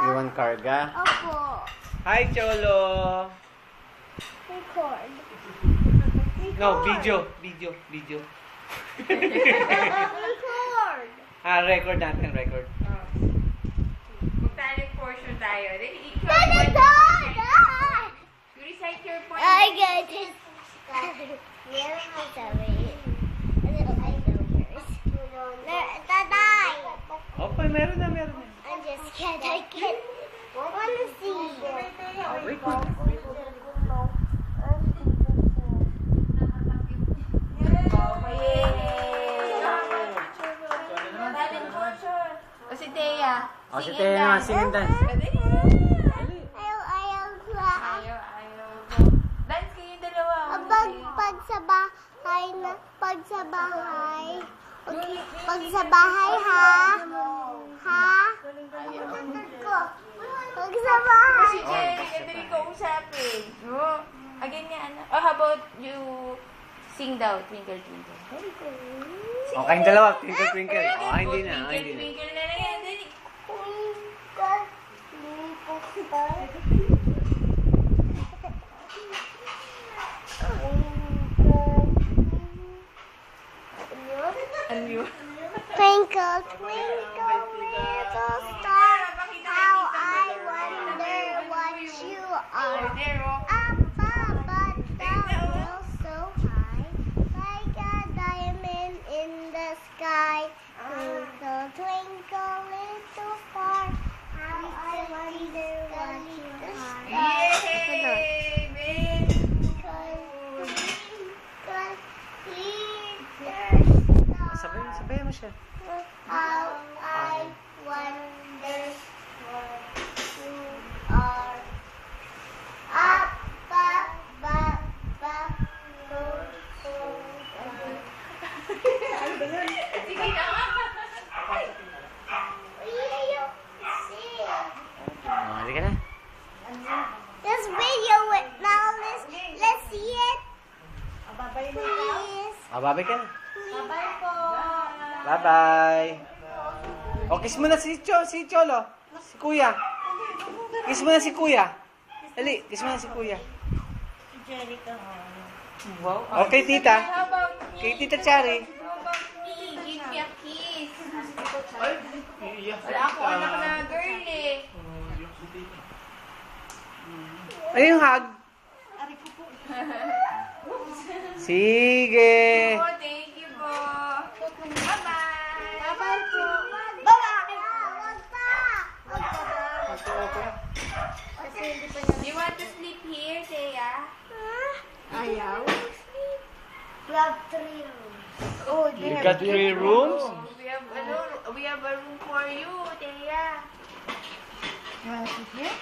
Iwan karga. Opo. Hi, Cholo. Record. No, video. Record. Record natin, record. Magtaling portion tayo. Then, you recite your point. I get it. Meron mo sabi. Tatay. Okay, meron na. I'm just scared. I can't wanna see. Wait. O si Thea. O, si Thea naman, sing and dance. Ayaw ko. Ayaw. Dance kayong dalawa. Pag sa bahay Okay. Pag sa bahay, ha? Pag sa bahay. Si Jerry, ito rin kausapin. Again nga, ano? Oh, how about you sing daw, Twinkle Twinkle? O, kayong dalawa, twinkle, twinkle. O, hindi na. Twinkle Twinkle na lang yan. Dali. Ano yun? Twinkle, twinkle, little star, how I wonder what you are. There, oh. Up above the world so high, like a diamond in the sky. Twinkle, twinkle, little star, how I wonder what you are. Yay! Babe! Twinkle, little star. Sabay mo siya. How I wonder what you are. Up, up, up, up, go, go, go. Sige na nga. You see. O, halika na. This video it now. Let's see it. Please. O, babay ka na. Bye po. Bye-bye. O, kiss mo na si Cholo. Si Kuya. Kiss mo na si Kuya. Dali, kiss mo na si Kuya. Wow. Okay, tita. How about me? Kay Tita Chari. How about me? Give me a kiss. Wala ako anak na girl eh. Ano yung hug? Sige. Oh, thank you po. Bye-bye. Bye po. Bye-bye. Wag pa. Do you want to sleep here, Thea? Ayaw. We have 3 rooms. Oh, You got 3 rooms? We have a room for you, Thea. You want to sit here?